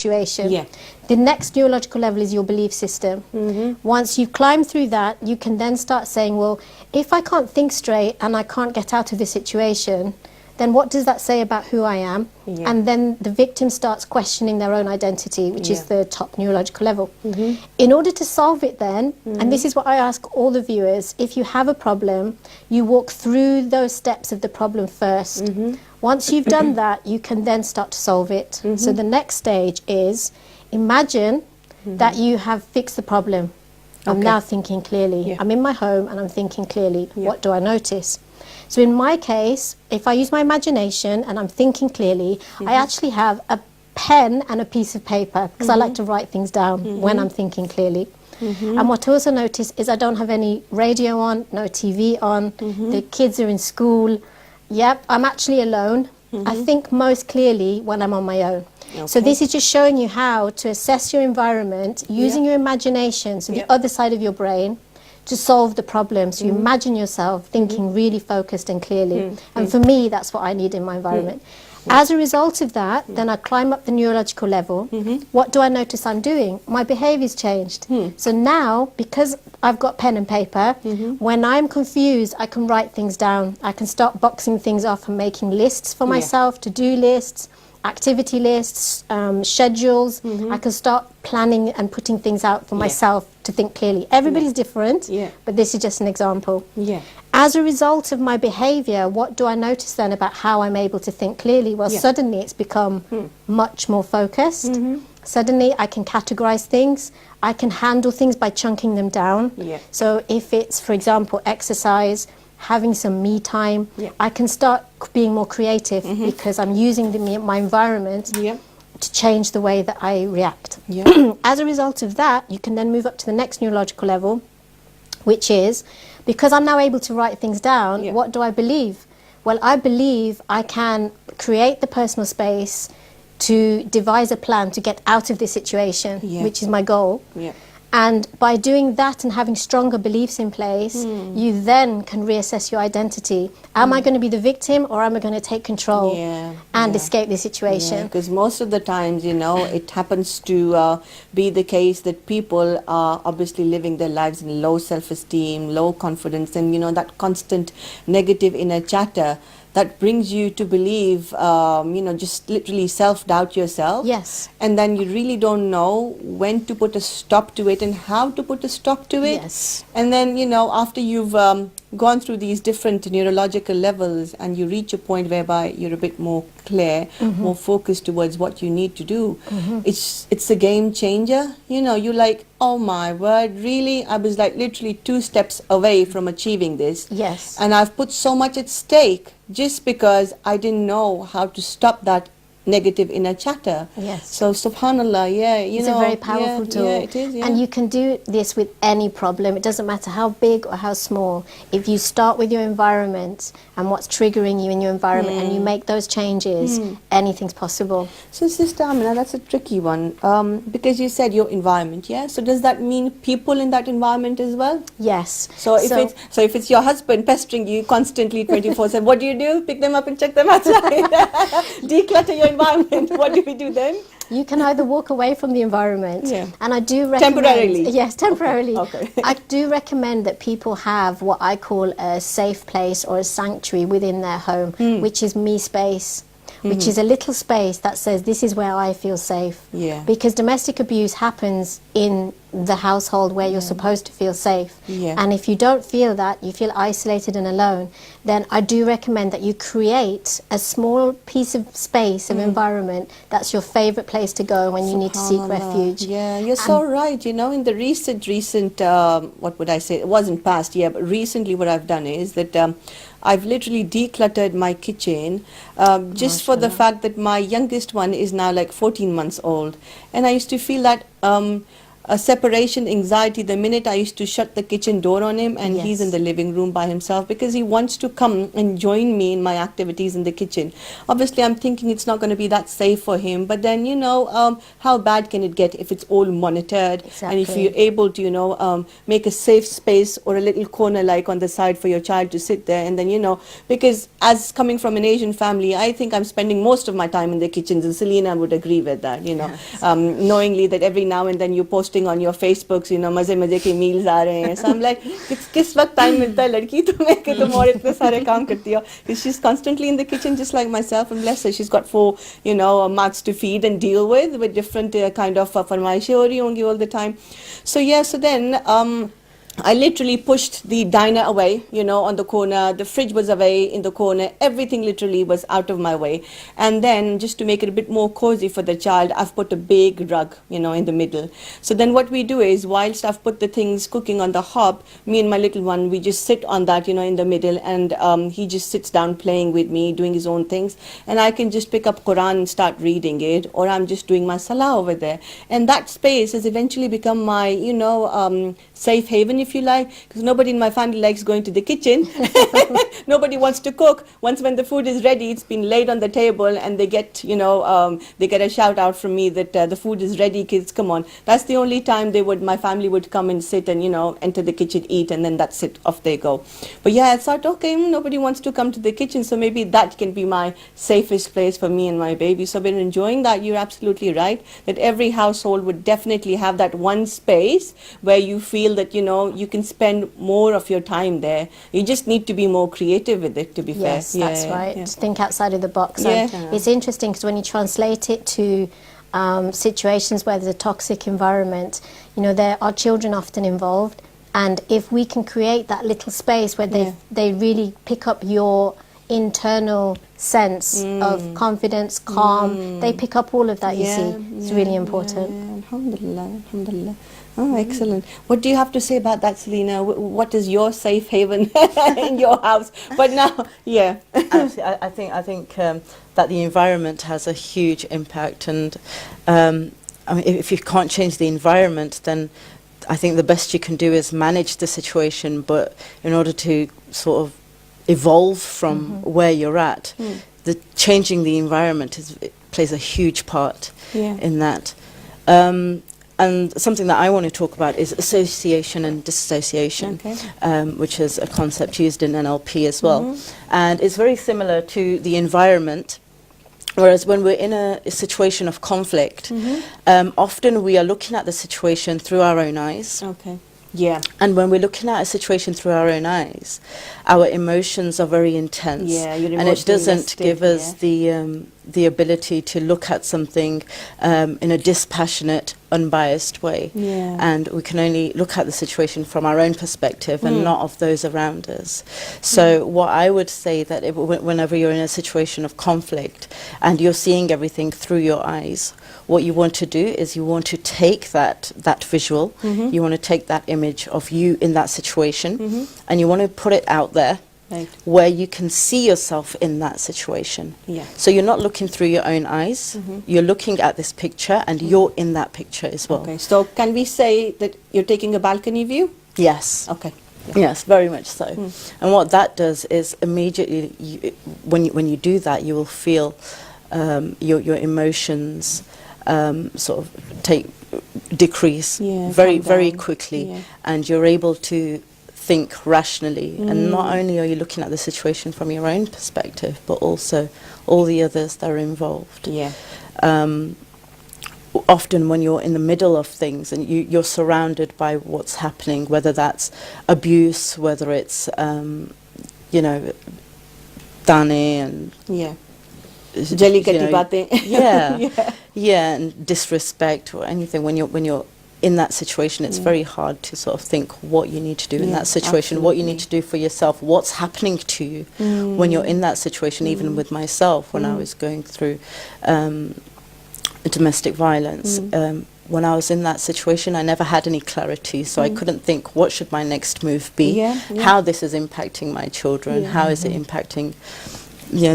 situation. Yeah. The next neurological level is your belief system. Once you climb through that, you can then start saying, well, if I can't think straight and I can't get out of this situation, then what does that say about who I am? Yeah. And then the victim starts questioning their own identity, which is Yeah. the top neurological level. In order to solve it then, and this is what I ask all the viewers, if you have a problem, you walk through those steps of the problem first. Once you've done that, you can then start to solve it. So the next stage is, imagine that you have fixed the problem. I'm now thinking clearly. Yeah. I'm in my home and I'm thinking clearly. Yeah. What do I notice? So in my case, if I use my imagination and I'm thinking clearly, I actually have a pen and a piece of paper, because I like to write things down when I'm thinking clearly. And what I also notice is I don't have any radio on, no TV on, the kids are in school. Yep, I'm actually alone. I think most clearly when I'm on my own. So this is just showing you how to assess your environment using your imagination, so the other side of your brain, to solve the problem. So you imagine yourself thinking really focused and clearly. And for me, that's what I need in my environment. As a result of that, then I climb up the neurological level. What do I notice I'm doing? My behavior's changed. So now, because I've got pen and paper, when I'm confused, I can write things down. I can start boxing things off and making lists for myself, to-do lists, activity lists, schedules. I can start planning and putting things out for myself to think clearly. Everybody's different, but this is just an example. As a result of my behavior, what do I notice then about how I'm able to think clearly? Well, suddenly it's become much more focused. Suddenly I can categorize things. I can handle things by chunking them down. So if it's, for example, exercise, having some me time, I can start being more creative because I'm using my environment to change the way that I react. As a result of that, you can then move up to the next neurological level, which is, because I'm now able to write things down, what do I believe? Well, I believe I can create the personal space to devise a plan to get out of this situation, which is my goal. And by doing that and having stronger beliefs in place, you then can reassess your identity. Am I going to be the victim, or am I going to take control and escape the situation? Because most of the times, you know, it happens to be the case that people are obviously living their lives in low self-esteem, low confidence, and, you know, that constant negative inner chatter that brings you to believe, you know, just literally self-doubt yourself. And then you really don't know when to put a stop to it and how to put a stop to it. And then, you know, after you've gone through these different neurological levels and you reach a point whereby you're a bit more clear, more focused towards what you need to do, it's a game changer. You know, you're like, oh my word, really? I was like literally 2 steps away from achieving this. And I've put so much at stake just because I didn't know how to stop that negative inner chatter. So subhanallah, you it's know, a very powerful tool. It is, and you can do this with any problem. It doesn't matter how big or how small. If you start with your environment and what's triggering you in your environment and you make those changes, anything's possible. So Sister Amina, that's a tricky one, because you said your environment, so does that mean people in that environment as well? Yes. So if it's your husband pestering you constantly 24/7, what do? Pick them up and chuck them outside. Declutter your environment. What do we do then? You can either walk away from the environment, and I do recommend... Temporarily? Yes, temporarily. Okay. I do recommend that people have what I call a safe place or a sanctuary within their home, which is me space, which is a little space that says, this is where I feel safe. Because domestic abuse happens in the household where you're supposed to feel safe. And if you don't feel that, you feel isolated and alone, then I do recommend that you create a small piece of space, of environment, that's your favorite place to go when you need to seek refuge. You're so right. You know, in the recent, what would I say, it wasn't past, but recently what I've done is that I've literally decluttered my kitchen just for the fact that my youngest one is now like 14 months old. And I used to feel that a separation anxiety the minute I used to shut the kitchen door on him and he's in Yes. the living room by himself, because he wants to come and join me in my activities in the kitchen. Obviously, I'm thinking it's not going to be that safe for him, but then, how bad can it get if it's all monitored? And if Exactly. you're able to, make a safe space or a little corner like on the side for your child to sit there, and then, because as coming from an Asian family, I think I'm spending most of my time in the kitchens, and Selena would agree with that, knowingly that every now and then you're posting on your Facebooks, मजे मजे के meals आ रहे हैं. So I'm like, किस वक्त time मिलता है लड़की तुम्हें कि तुम और इतने सारे काम करती हो? Because she's constantly in the kitchen just like myself, and bless her, she's got 4, mouths to feed and deal with different kind of फरमाइशें हो रही होंगी all the time. So yeah, so then I literally pushed the diner away, on the corner. The fridge was away in the corner. Everything literally was out of my way. And then just to make it a bit more cozy for the child, I've put a big rug, in the middle. So then what we do is, whilst I've put the things cooking on the hob, me and my little one, we just sit on that, in the middle, and he just sits down playing with me, doing his own things. And I can just pick up Quran and start reading it, or I'm just doing my salah over there. And that space has eventually become my, safe haven, if you like, because nobody in my family likes going to the kitchen. Nobody wants to cook. Once when the food is ready, it's been laid on the table, and they get, they get a shout out from me that the food is ready, kids, come on. That's the only time my family would come and sit and, enter the kitchen, eat, and then that's it, off they go. But yeah, I thought, okay, nobody wants to come to the kitchen, so maybe that can be my safest place for me and my baby. So I've been enjoying that. You're absolutely right, that every household would definitely have that one space where you feel that, you can spend more of your time there. You just need to be more creative with it, to be fair. Yes, that's right. Yeah. Think outside of the box. Yeah. And it's interesting because when you translate it to situations where there's a toxic environment, there are children often involved. And if we can create that little space where they really pick up your internal sense of confidence, calm, they pick up all of that, you see. It's really important. Yeah. Alhamdulillah, alhamdulillah. Oh, excellent. What do you have to say about that, Selena? What is your safe haven in your house? But now, yeah. I think that the environment has a huge impact, and I mean, if you can't change the environment, then I think the best you can do is manage the situation. But in order to sort of evolve from where you're at, the changing the environment plays a huge part in that. And something that I want to talk about is association and dissociation, which is a concept used in NLP as well. And it's very similar to the environment, whereas when we're in a situation of conflict, often we are looking at the situation through our own eyes. Okay. Yeah. And when we're looking at a situation through our own eyes, our emotions are very intense. Yeah, you're and it doesn't invested, give us the ability to look at something in a dispassionate, unbiased way. Yeah. And we can only look at the situation from our own perspective and not of those around us. So what I would say that whenever you're in a situation of conflict and you're seeing everything through your eyes, what you want to do is you want to take that visual, you want to take that image of you in that situation, and you want to put it out there where you can see yourself in that situation. Yeah. So you're not looking through your own eyes, you're looking at this picture and you're in that picture as well. Okay, so can we say that you're taking a balcony view? Yes. Okay. Yes, very much so. And what that does is immediately, when you do that, you will feel your emotions sort of decrease very quickly, and you're able to think rationally. And not only are you looking at the situation from your own perspective, but also all the others that are involved. Yeah. Often when you're in the middle of things and you're surrounded by what's happening, whether that's abuse, whether it's tane and Jali kati baatein. and disrespect or anything. When you're in that situation, it's very hard to sort of think what you need to do in that situation, what you need to do for yourself, what's happening to you when you're in that situation. Even with myself, when I was going through domestic violence, when I was in that situation, I never had any clarity, so I couldn't think what should my next move be, how this is impacting my children, how is it impacting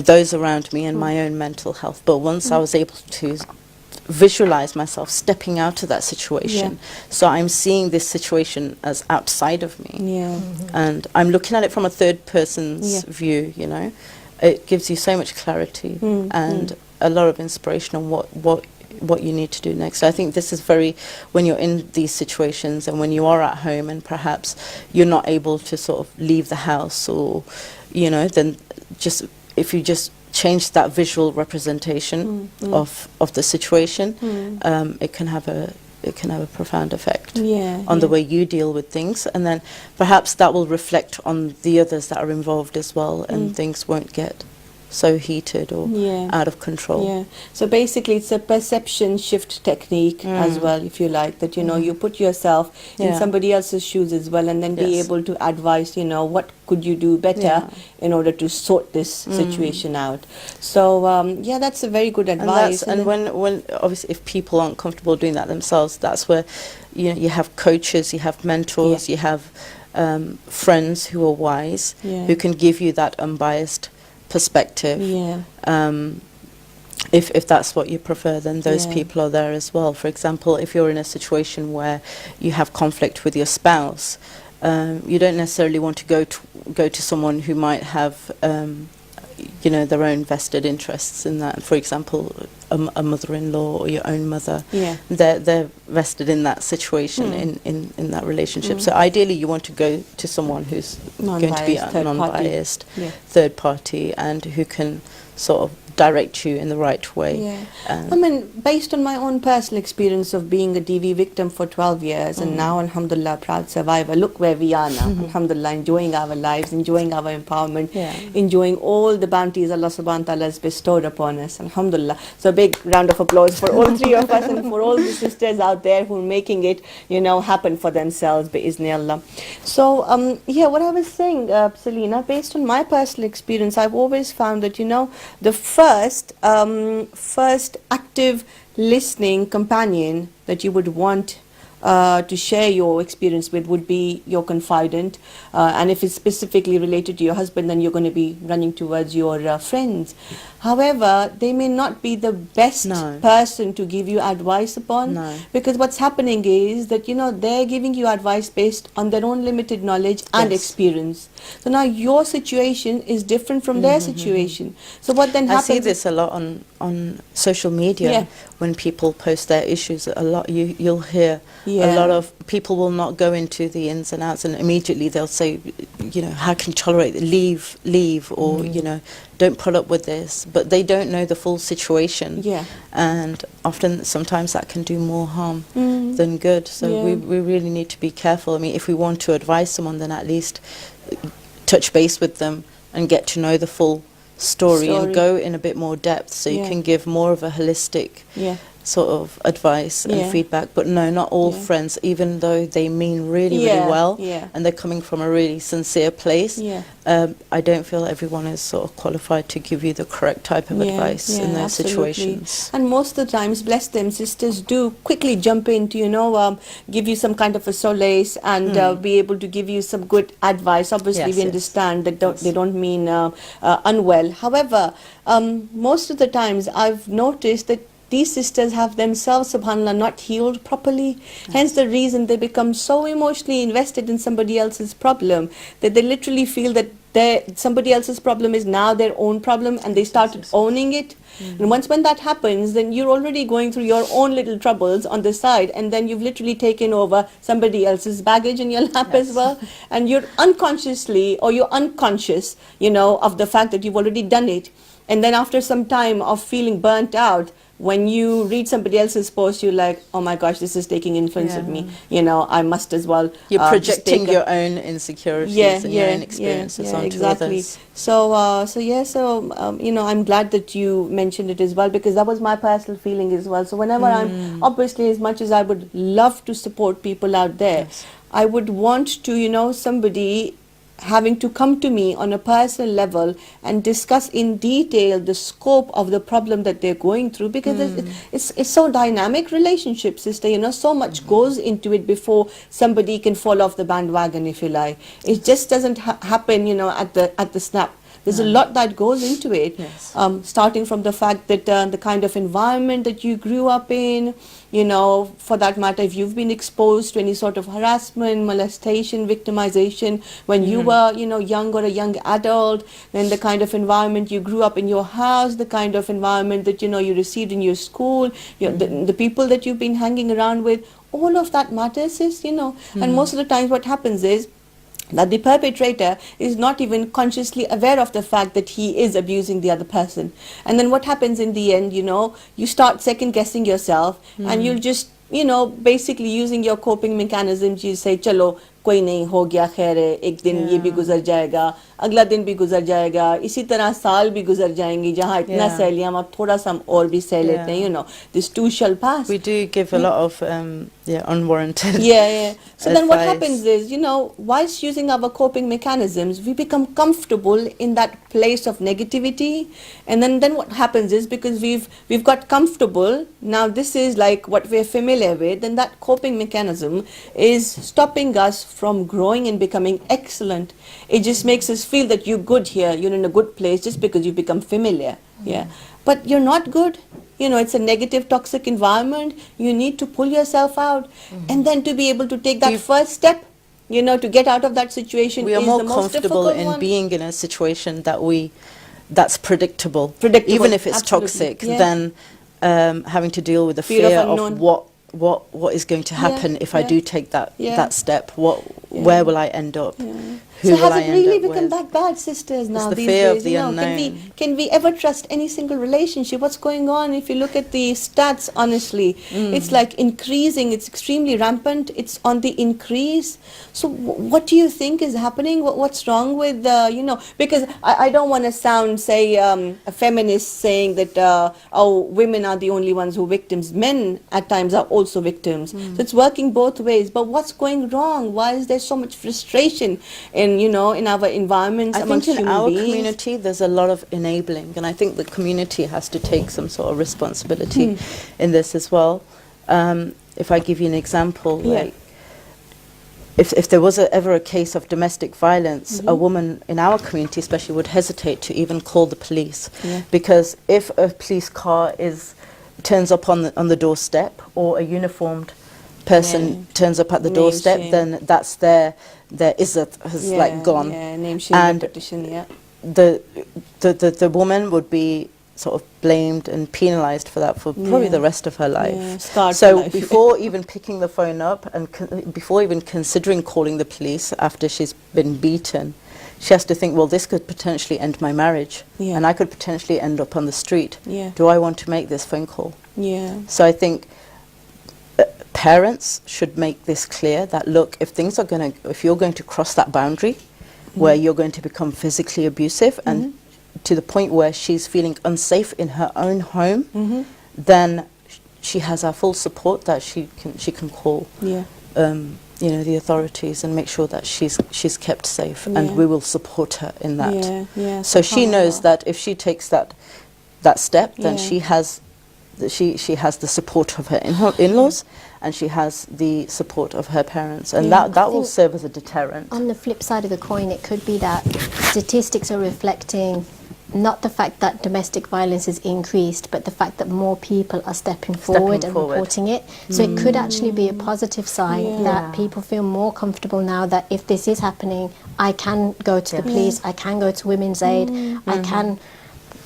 those around me and my own mental health. But once I was able to visualize myself stepping out of that situation. Yeah. So I'm seeing this situation as outside of me. Yeah. And I'm looking at it from a third person's Yeah. view, you know. It gives you so much clarity and a lot of inspiration on what you need to do next. So I think this is very, when you're in these situations and when you are at home and perhaps you're not able to sort of leave the house, or, you know, then just, if you just change that visual representation of the situation, it can have a profound effect on the way you deal with things, and then perhaps that will reflect on the others that are involved as well, and things won't get so heated or out of control. Yeah. So basically, it's a perception shift technique as well, if you like, that, you know, you put yourself in somebody else's shoes as well, and then be able to advise, you know, what could you do better in order to sort this situation out. So, yeah, that's a very good advice. And when obviously, if people aren't comfortable doing that themselves, that's where, you know, you have coaches, you have mentors, you have friends who are wise, who can give you that unbiased perspective. If that's what you prefer, then those people are there as well. For example, if you're in a situation where you have conflict with your spouse, you don't necessarily want to go to someone who might have you know, their own vested interests in that. For example, a mother-in-law or your own mother, they're vested in that situation, in that relationship. So ideally you want to go to someone who's going to be a non-biased third party, and who can sort of direct you in the right way. I mean, based on my own personal experience of being a DV victim for 12 years and now, alhamdulillah, proud survivor, look where we are now. Alhamdulillah, enjoying our lives, enjoying our empowerment, enjoying all the bounties Allah subhanahu wa ta'ala has bestowed upon us. Alhamdulillah. So a big round of applause for all three of us and for all the sisters out there who are making it, you know, happen for themselves, bi'iznillah. So, yeah, what I was saying, Selena, based on my personal experience, I've always found that, you know, the first active listening companion that you would want to share your experience with would be your confidant, and if it's specifically related to your husband, then you're going to be running towards your friends. However, they may not be the best person to give you advice upon, because what's happening is that, you know, they're giving you advice based on their own limited knowledge and experience. So now your situation is different from their situation. So what then happens? I see this a lot on social media when people post their issues. A lot you'll hear a lot of people will not go into the ins and outs, and immediately they'll say, you know, how can you tolerate it? Leave, or you know, don't put up with this. But they don't know the full situation, and often, sometimes that can do more harm than good. So we really need to be careful. I mean, if we want to advise someone, then at least touch base with them and get to know the full story. And go in a bit more depth, so you can give more of a holistic sort of advice and feedback. But no, not all friends, even though they mean really well and they're coming from a really sincere place, I don't feel everyone is sort of qualified to give you the correct type of advice in those situations. And most of the times, bless them, sisters do quickly jump in to, you know, give you some kind of a solace and be able to give you some good advice. Obviously, we understand that they don't mean unwell. However, most of the times I've noticed that these sisters have themselves, subhanAllah, not healed properly. Hence the reason they become so emotionally invested in somebody else's problem that they literally feel that somebody else's problem is now their own problem, and they started owning it. And when that happens, then you're already going through your own little troubles on the side, and then you've literally taken over somebody else's baggage in your lap as well. And you're unconsciously, or you're unconscious, you know, of the fact that you've already done it. And then after some time of feeling burnt out, when you read somebody else's post, you're like, oh my gosh, this is taking influence of me. You know, I must as well. You're projecting your own insecurities and your own experiences onto others. So, you know, I'm glad that you mentioned it as well, because that was my personal feeling as well. So whenever I'm, obviously, as much as I would love to support people out there, I would want to, you know, somebody having to come to me on a personal level and discuss in detail the scope of the problem that they're going through, because it's so dynamic relationship, sister, you know, so much goes into it before somebody can fall off the bandwagon, if you like. It just doesn't happen, you know, at the snap There's a lot that goes into it. Yes. Starting from the fact that the kind of environment that you grew up in, you know, for that matter, if you've been exposed to any sort of harassment, molestation, victimization when you were, you know, young or a young adult, then the kind of environment you grew up in your house, the kind of environment that, you know, you received in your school, the people that you've been hanging around with, all of that matters, is, you know, and most of the times what happens is that the perpetrator is not even consciously aware of the fact that he is abusing the other person. And then what happens in the end, you know, you start second guessing yourself and you'll just, you know, basically using your coping mechanisms, you say, chalo, कोई नहीं हो गया खैर है एक दिन ये भी गुजर जाएगा अगला दिन भी गुजर जाएगा इसी तरह साल भी गुजर जाएंगे जहाँ इतना सह लिया हम अब थोड़ा सा हम और भी सह लेते हैं you know this too shall pass. We do give a lot of unwarranted so then what happens is, you know, whilst using our coping mechanisms we become comfortable in that place of negativity, and then what happens is, because we've got comfortable now, this is like what we're familiar with, then that coping mechanism is stopping us from growing and becoming excellent. It just makes us feel that you're good here, you're in a good place just because you become familiar. But you're not good. You know, it's a negative, toxic environment. You need to pull yourself out, and then to be able to take that first step, you know, to get out of that situation. We are is more the most comfortable difficult in one. being in a situation that's predictable, even if it's absolutely. toxic, than having to deal with the fear of what is going to happen if I do take that step. Where will I end up? Who So will has I it end really up become with? that bad, sisters, now the these fear of days? the You know, unknown. can we ever trust any single relationship? What's going on? If you look at the stats, honestly, it's like increasing. It's extremely rampant. It's on the increase. So what do you think is happening? What's wrong with, you know, because I don't want to sound, say, a feminist saying that, oh, women are the only ones who are victims. Men at times are also victims. So it's working both ways. But what's going wrong? Why is there so much frustration in, you know, in our environments I amongst think in human our beings? community there's a lot of enabling, and I think the community has to take some sort of responsibility in this as well. If I give you an example, like if there was ever a case of domestic violence, a woman in our community especially would hesitate to even call the police, because if a police car turns up on the doorstep, or a uniformed person turns up at the doorstep, then that's their izzat has like gone. Name, shame, And repetition, the woman would be sort of blamed and penalized for that for probably the rest of her life. Scarred for So life. before even picking the phone up and before even considering calling the police after she's been beaten, she has to think, well, this could potentially end my marriage, and I could potentially end up on the street. Do I want to make this phone call? So I think parents should make this clear, that look, if you're going to cross that boundary where you're going to become physically abusive and to the point where she's feeling unsafe in her own home, then she has our full support, that she can call you know, the authorities and make sure that she's kept safe, and we will support her in that. So she knows that if she takes that step, then she has the support of her in-laws, and she has the support of her parents, and that will serve as a deterrent. On the flip side of the coin, it could be that statistics are reflecting not the fact that domestic violence is increased, but the fact that more people are stepping forward and reporting it. So it could actually be a positive sign that people feel more comfortable now, that if this is happening, I can go to the police, I can go to Women's Aid, I can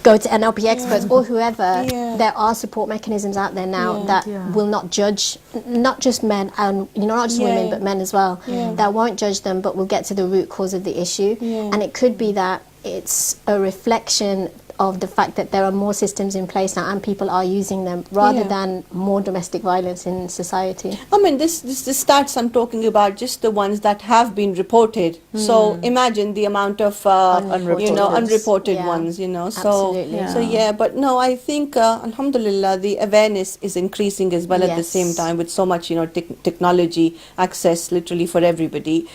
go to NLP experts or whoever. There are support mechanisms out there now that will not judge, not just men, and you know, not just women, but men as well, that won't judge them, but will get to the root cause of the issue. And it could be that it's a reflection of the fact that there are more systems in place now and people are using them, rather than more domestic violence in society. I mean, this stats I'm talking about, just the ones that have been reported. So imagine the amount of unreported ones, you know. Absolutely. So but no, I think alhamdulillah, the awareness is increasing as well at the same time, with so much, you know, technology access literally for everybody.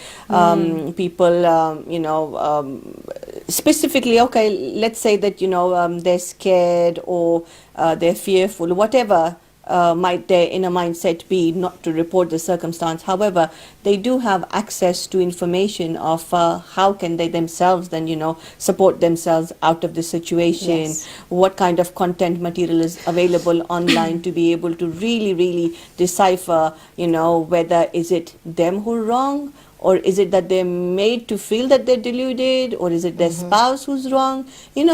People, you know, specifically, okay, let's say that, you know, they're scared or they're fearful, whatever might their inner mindset be not to report the circumstance. However, they do have access to information of how can they themselves then, support themselves out of the situation, Yes. what kind of content material is available online to be able to really, really decipher, whether is it them who are wrong, or is it that they're made to feel that they're deluded, or is it their spouse who's wrong?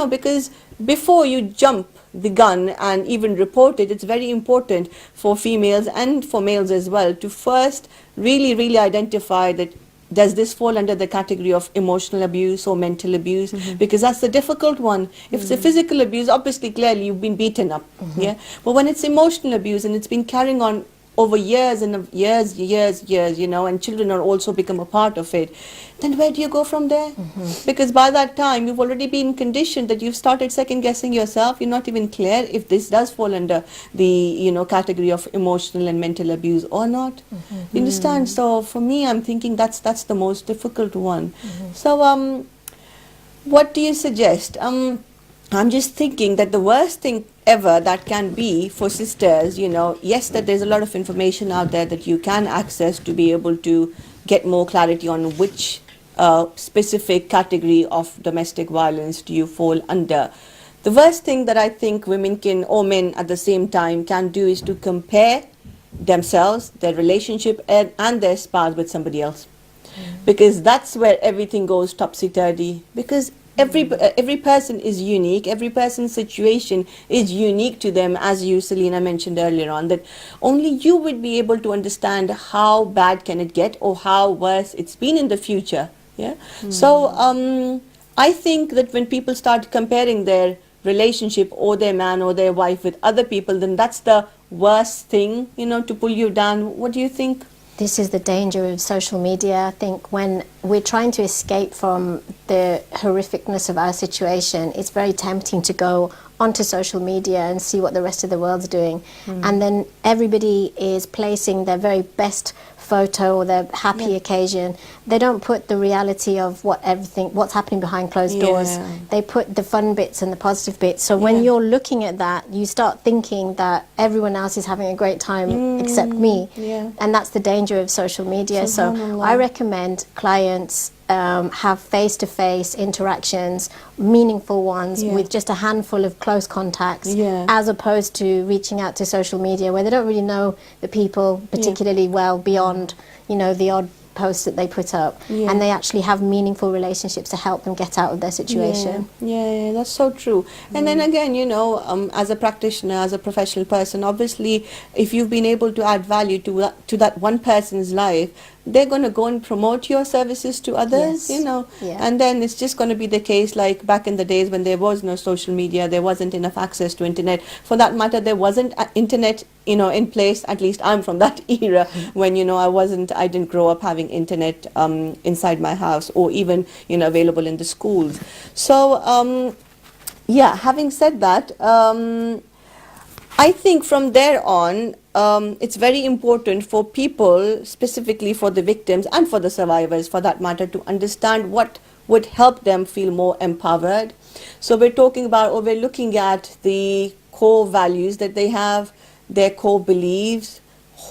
Because before you jump the gun and even report it, it's very important for females and for males as well to first really, really identify that does this fall under the category of emotional abuse or mental abuse? Because that's the difficult one. If it's a physical abuse, obviously, clearly you've been beaten up. Yeah. But when it's emotional abuse and it's been carrying on over years and years, and children are also become a part of it, then where do you go from there? Because by that time, you've already been conditioned that you've started second guessing yourself. You're not even clear if this does fall under the, category of emotional and mental abuse or not. You understand? So for me, I'm thinking that's the most difficult one. So what do you suggest? I'm just thinking that the worst thing ever that can be for sisters, yes, that there's a lot of information out there that you can access to be able to get more clarity on which specific category of domestic violence do you fall under. The worst thing that I think women can, or men at the same time, can do is to compare themselves, their relationship, and their spouse with somebody else. Because that's where everything goes topsy-turvy. Because every person is unique. Every person's situation is unique to them, as you, Selena, mentioned earlier on, that only you would be able to understand how bad can it get or how worse it's been in the future. Yeah. So I think that when people start comparing their relationship or their man or their wife with other people, then that's the worst thing, to pull you down. What do you think? This is the danger of social media. I think when we're trying to escape from the horrificness of our situation, it's very tempting to go onto social media and see what the rest of the world's doing. And then everybody is placing their very best photo or their happy occasion. They don't put the reality of what's happening behind closed doors. They put the fun bits and the positive bits. So when you're looking at that, you start thinking that everyone else is having a great time except me. And that's the danger of social media. So I recommend clients have face-to-face interactions, meaningful ones, with just a handful of close contacts, as opposed to reaching out to social media where they don't really know the people particularly well beyond, the odd posts that they put up, and they actually have meaningful relationships to help them get out of their situation. Yeah, that's so true. And then again, as a practitioner, as a professional person, obviously, if you've been able to add value to that one person's life, they're going to go and promote your services to others, and then it's just going to be the case like back in the days when there was no social media, there wasn't enough access to internet. For that matter, there wasn't internet, in place. At least I'm from that era when, I didn't grow up having internet inside my house or even, available in the schools. So, having said that, I think from there on, it's very important for people, specifically for the victims and for the survivors, for that matter, to understand what would help them feel more empowered. So we're talking about, or we're looking at the core values that they have, their core beliefs,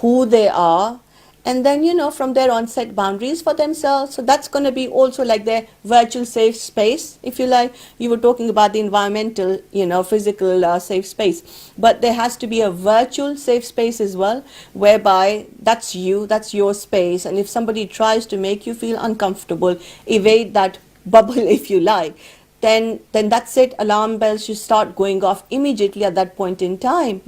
who they are, and then, from there on, set boundaries for themselves. So that's going to be also like their virtual safe space, if you like. You were talking about the environmental, physical safe space. But there has to be a virtual safe space as well, whereby that's your space. And if somebody tries to make you feel uncomfortable, evade that bubble, if you like, then that's it. Alarm bells should start going off immediately at that point in time,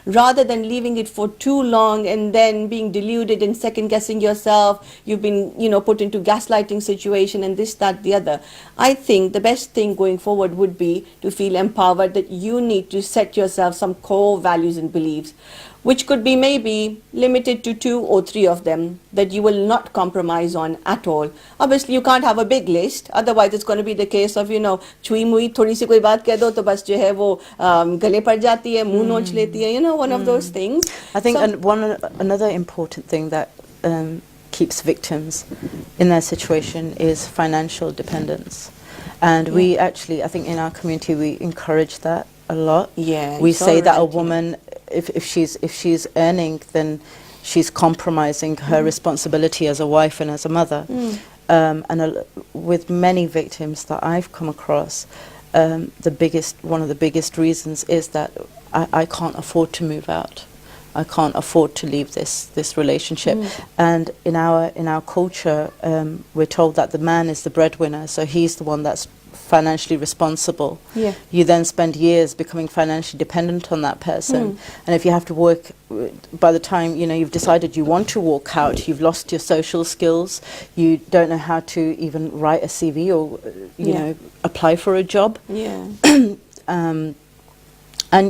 rather than leaving it for too long and then being deluded and second guessing yourself. You've been, put into gaslighting situation and this, that, the other. I think the best thing going forward would be to feel empowered, that you need to set yourself some core values and beliefs, which could be maybe limited to 2 or 3 of them that you will not compromise on at all. Obviously, you can't have a big list. Otherwise, it's going to be the case of, छुई मुई थोड़ी सी कोई बात कह दो तो बस जो है वो गले पड़ जाती है, मुंह नोच लेती है, one of those things. I think another important thing that keeps victims in their situation is financial dependence. And we actually, I think in our community, we encourage that a lot. Yeah, we say that a woman if she's earning, then she's compromising her responsibility as a wife and as a mother. With many victims that I've come across, one of the biggest reasons is that I can't afford to move out. I can't afford to leave this relationship. And in our culture, we're told that the man is the breadwinner, so he's the one that's financially responsible. Yeah. You then spend years becoming financially dependent on that person, and if you have to work, by the time you've decided you want to walk out, you've lost your social skills, you don't know how to even write a CV or apply for a job, and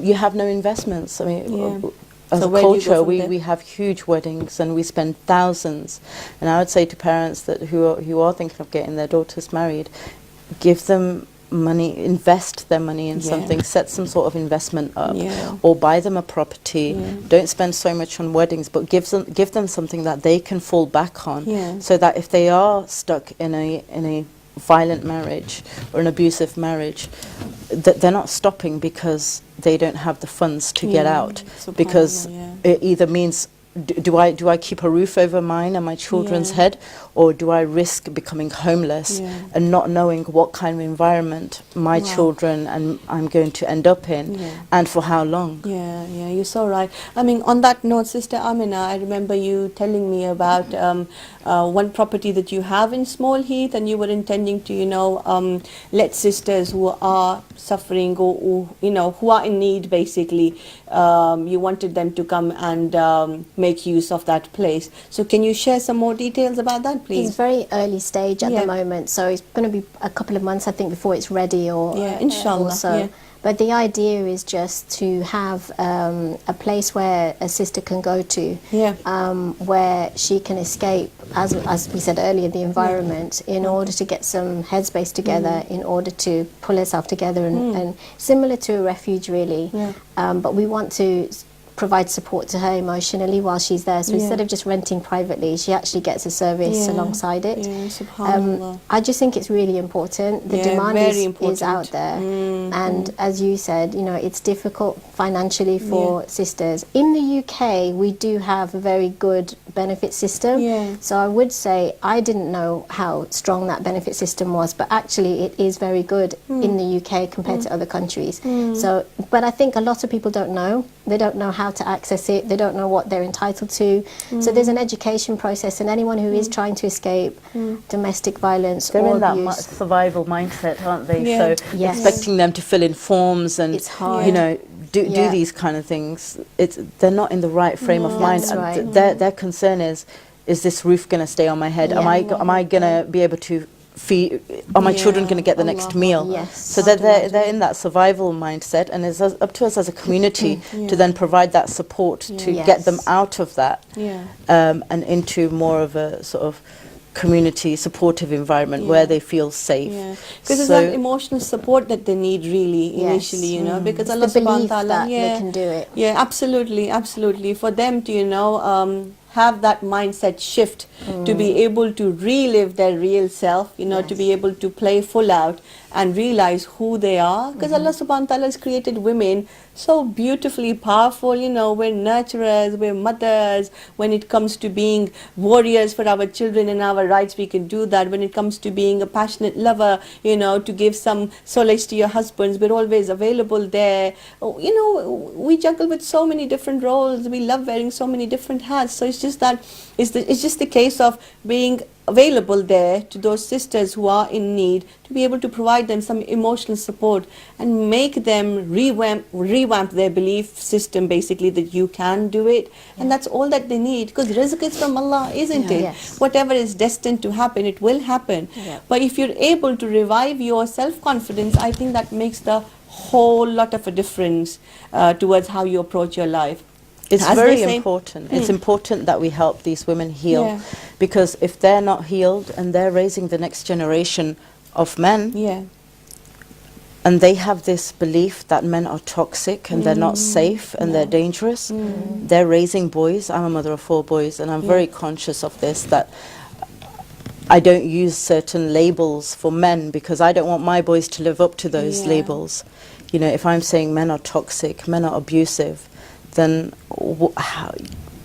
you have no investments. I mean, as So a where do you go culture, from there? we have huge weddings and we spend thousands. And I would say to parents that who are thinking of getting their daughters married, give them money, invest their money in something, set some sort of investment up, or buy them a property. Don't spend so much on weddings, but give them something that they can fall back on, so that if they are stuck in a violent marriage or an abusive marriage, that they're not stopping because they don't have the funds to get out, because it either means do I keep a roof over mine and my children's head, or do I risk becoming homeless and not knowing what kind of environment my children and I'm going to end up in, and for how long? Yeah, you're so right. I mean, on that note, Sister Amina, I remember you telling me about one property that you have in Small Heath, and you were intending to, let sisters who are suffering or who are in need, basically, you wanted them to come and make use of that place. So can you share some more details about that, please? It's very early stage at the moment, so it's going to be a couple of months, I think, before it's ready. Or inshallah. Also. But the idea is just to have a place where a sister can go to, where she can escape, as we said earlier, the environment, in order to get some headspace together, in order to pull herself together, and similar to a refuge, really. But we want to provide support to her emotionally while she's there. So instead of just renting privately, she actually gets a service alongside it. Subhanallah. I just think it's really important. The demand is out there. And as you said, it's difficult financially for sisters. In the UK, we do have a very good benefit system. So I would say I didn't know how strong that benefit system was, but actually it is very good in the UK compared to other countries. So, but I think a lot of people don't know. They don't know how to access it. They don't know what they're entitled to. So there's an education process, and anyone who is trying to escape domestic violence They're or in that abuse, survival mindset, aren't they? So Yes. expecting them to fill in forms and It's hard. do these kind of things. They're not in the right frame of mind. That's right. Their concern is this roof going to stay on my head? Am I going to be able to feed? Are my children going to get the next meal? Yes. So they're in that survival mindset, and it's up to us as a community to then provide that support to get them out of that and into more of a sort of community supportive environment where they feel safe. Because it's that emotional support that they need, really, initially, because Allah It's the subhanahu belief wa ta'ala, that they can do it. Yeah, absolutely. For them to, have that mindset shift, to be able to relive their real self, to be able to play full out and realize who they are. Because Allah subhanahu wa ta'ala has created women so beautifully powerful, we're nurturers, we're mothers. When it comes to being warriors for our children and our rights, we can do that. When it comes to being a passionate lover, to give some solace to your husbands, we're always available there. We juggle with so many different roles. We love wearing so many different hats. So it's just that, it's just the case of being available there to those sisters who are in need, to be able to provide them some emotional support and make them revamp their belief system, basically, that you can do it. And that's all that they need, because rizq is from Allah, isn't it? Yes. Whatever is destined to happen, it will happen. But if you're able to revive your self-confidence, I think that makes the whole lot of a difference towards how you approach your life. It's As very they say- important. It's important that we help these women heal, because if they're not healed and they're raising the next generation of men, and they have this belief that men are toxic and they're not safe and they're dangerous, they're raising boys. I'm a mother of 4 boys, and I'm very conscious of this, that I don't use certain labels for men because I don't want my boys to live up to those labels. If I'm saying men are toxic, men are abusive, then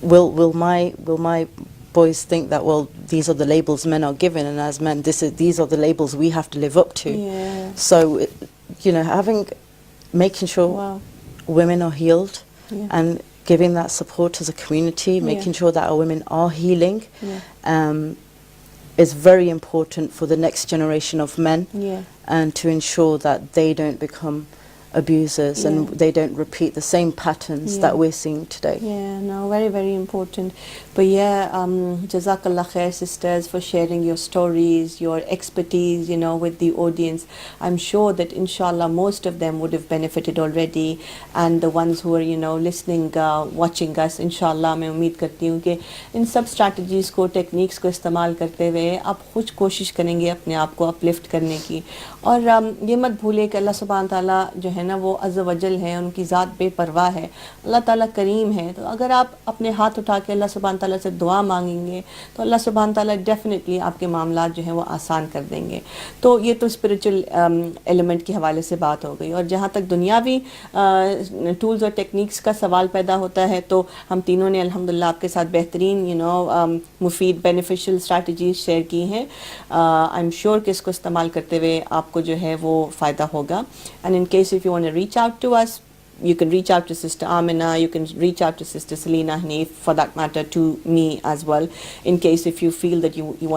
will my boys think that, well, these are the labels men are given, and as men, these are the labels we have to live up to. Yeah. So, making sure Wow. women are healed, Yeah. and giving that support as a community, making sure that our women are healing, is very important for the next generation of men, and to ensure that they don't become abusers and they don't repeat the same patterns that we're seeing today. Yeah, no, very, very important. But yeah, Jazakallah khair, sisters, for sharing your stories, your expertise, with the audience. I'm sure that inshallah most of them would have benefited already, and the ones who are, listening, watching us, inshallah, मैं उम्मीद करती हूँ कि इन सब strategies को, techniques को इस्तेमाल करते हुए आप खुद कोशिश करेंगे अपने आप को uplift करने की। और ये मत भूलिए कि अल्लाह सुब्हान ताला जो है ना, वो अज़्ज़ वजल है, उनकी ज़ात बेपरवाह है, अल्लाह ताला करीम है। तो अगर आप अपने हाथ उठा के अल्लाह सुब्हान ताला से दुआ मांगेंगे तो अल्लाह सुब्हान ताला डेफिनेटली आपके मामलात जो हैं वो आसान कर देंगे। तो ये तो स्पिरिचुअल एलिमेंट के हवाले से बात हो गई। और जहाँ तक दुनियावी टूल्स और टेक्निक्स का सवाल पैदा होता है, तो हम तीनों ने अल्हम्दुलिल्लाह आपके साथ बेहतरीन मुफीद बेनिफिशियल स्ट्रैटेजीज शेयर की हैं। आई एम श्योर कि इसको इस्तेमाल करते हुए आपको जो है वो फ़ायदा होगा। And in case if you want to reach out to us, you can reach out to Sister Amina, you can reach out to Sister Selina Hanif, for that matter to me as well, in case if you feel that you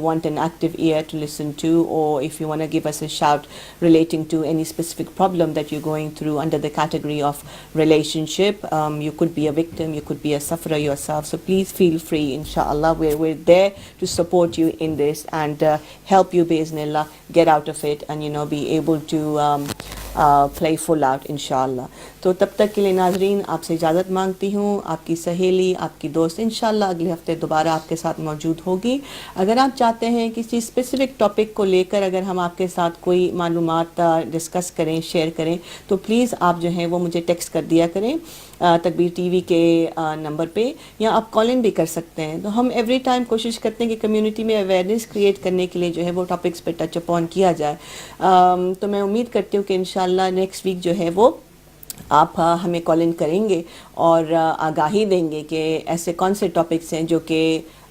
want an active ear to listen to, or if you want to give us a shout relating to any specific problem that you're going through under the category of relationship. You could be a victim, you could be a sufferer yourself, so please feel free, inshallah. We're there to support you in this and help you, biiznillah, get out of it and be able to play full out, inshallah. तो तब तक के लिए नाजरीन आपसे इजाज़त मांगती हूँ। आपकी सहेली, आपकी दोस्त इंशाल्लाह अगले हफ्ते दोबारा आपके साथ मौजूद होगी। अगर आप चाहते हैं किसी स्पेसिफिक टॉपिक को लेकर अगर हम आपके साथ कोई मालूमात डिस्कस करें, शेयर करें, तो प्लीज़ आप जो हैं वो मुझे टेक्स्ट कर दिया करें तकबीर टीवी के नंबर पे, या आप कॉल इन भी कर सकते हैं। तो हम एवरी टाइम कोशिश करते हैं कि कम्युनिटी में अवेयरनेस क्रिएट करने के लिए जो है वो टॉपिक्स पे टच अपॉन किया जाए। तो मैं उम्मीद करती हूँ कि इंशाल्लाह नेक्स्ट वीक जो है वो आप हमें कॉल इन करेंगे और आगाही देंगे कि ऐसे कौन से टॉपिक्स हैं जो कि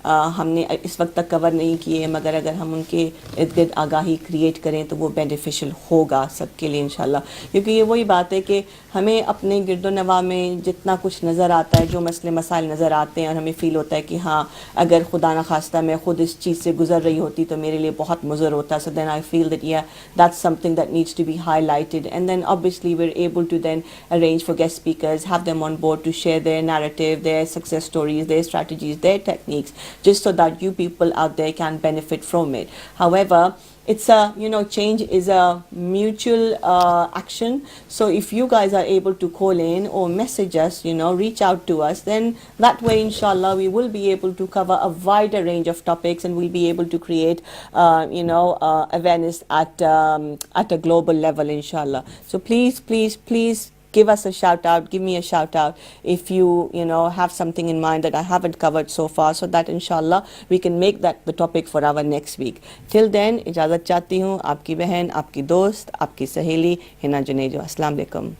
हमने इस वक्त तक कवर नहीं किए, मगर अगर हम उनके इर्द गिर्द आगाही क्रिएट करें तो वो बेनिफिशियल होगा सबके लिए इंशाल्लाह। क्योंकि ये वही बात है कि हमें अपने गिरदो नवा में जितना कुछ नज़र आता है, जो मसले मसाइल नज़र आते हैं, और हमें फ़ील होता है कि हाँ, अगर खुदा न खास्ता मैं ख़ुद इस चीज़ से गुज़र रही होती तो मेरे लिए बहुत मुज़र होता। So then I feel that that's something that needs to be highlighted, and then obviously we're able to then arrange for guest speakers, have them on board to share their narrative, their success stories, their strategies, their techniques, just so that you people out there can benefit from it. However, it's a change is a mutual action. So if you guys are able to call in or message us, reach out to us, then that way inshallah we will be able to cover a wider range of topics, and we'll be able to create awareness at a global level, inshallah. So please give us a shout out, give me a shout out if you have something in mind that I haven't covered so far, so that inshallah we can make that the topic for our next week. Till then, इजाज़त चाहती हूँ, आपकी बहन, आपकी दोस्त, आपकी सहेली हिना जुनेजो। अस्सलाम वालेकुम।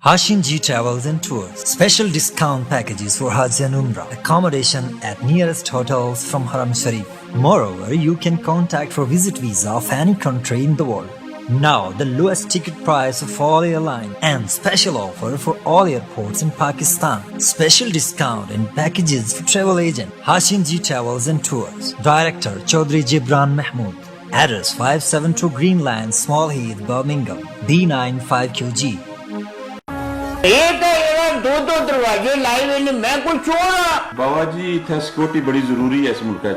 Hashin G Travels and Tours. Special discount packages for Hajj and Umrah. Accommodation at nearest hotels from Haram Sharif. Moreover, you can contact for visit visa of any country in the world. Now, the lowest ticket price of all airlines and special offer for all airports in Pakistan. Special discount and packages for travel agent Hashin G Travels and Tours. Director Chaudhry Jibran Mahmood. Address 572 Green Line, Small Heath, Birmingham, B95QG. Ito yung दो दरवाजे लाए हुए ने, मैं कोई चोर हाँ? बाबा जी इत्थे सिक्योरिटी बड़ी जरूरी है इस मुल्क च।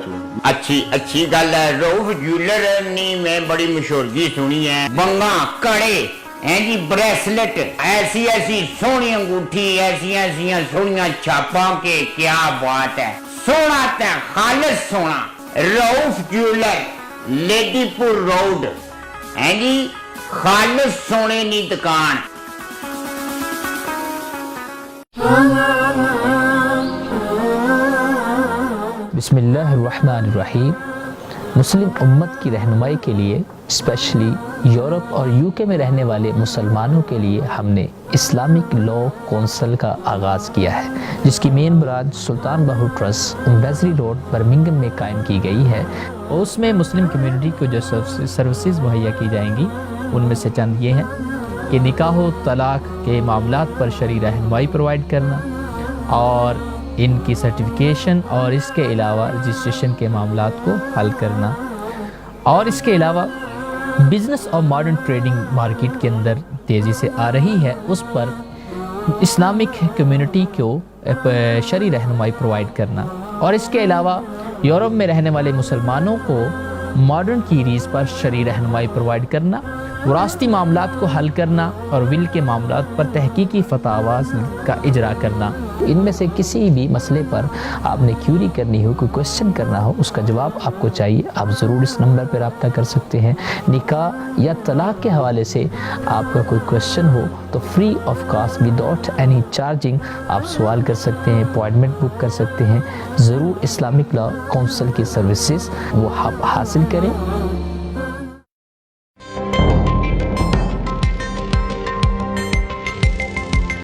अच्छी गल है। रऊफ ज्वेलर ने मैं बड़ी मशहूरगी सुनी है। बंगा कड़े हैं जी, ब्रेसलेट, ऐसी सोहनी अंगूठी, ऐसी सोहनिया छापा के, क्या बात है। सोना ते खालिस सोना। रऊफ ज्वेलर, लेदीपुर रोड है जी, खालिस सोने की दुकान। बिस्मिल्लाहिर्रहमानिर्रहीम। मुस्लिम उम्मत की रहनुमाई के लिए स्पेशली यूरोप और यूके में रहने वाले मुसलमानों के लिए हमने इस्लामिक लॉ कौंसिल का आगाज़ किया है, जिसकी मेन ब्रांच सुल्तान बाहू ट्रस्ट बेजरी रोड बर्मिंघम में कायम की गई है। और उसमें मुस्लिम कम्युनिटी को जो सर्विसेज मुहैया की जाएंगी उनमें से चंद ये हैं कि निकाह व तलाक़ के मामलात पर शरई रहनुमाई प्रोवाइड करना और इनकी सर्टिफिकेशन और इसके अलावा रजिस्ट्रेशन के मामलात को हल करना। और इसके अलावा बिज़नेस और मॉडर्न ट्रेडिंग मार्केट के अंदर तेज़ी से आ रही है, उस पर इस्लामिक कम्युनिटी को शरई रहनुमाई प्रोवाइड करना। और इसके अलावा यूरोप में रहने वाले मुसलमानों को मॉडर्न की रीज़ पर शरई रहनुमाई प्रोवाइड करना, विरासती मामलात को हल करना और विल के मामलात पर तहकीकी फतावाज़ का इजरा करना। इनमें से किसी भी मसले पर आपने क्यूरी करनी हो, कोई क्वेश्चन करना हो, उसका जवाब आपको चाहिए, आप ज़रूर इस नंबर पर रब्ता कर सकते हैं। निकाह या तलाक़ के हवाले से आपका कोई क्वेश्चन हो तो free of cost without any charging आप सवाल कर सकते हैं, अपॉइंटमेंट बुक कर सकते हैं। ज़रूर इस्लामिक लॉ कौंसिल की सर्विसेज वो आप हासिल करें।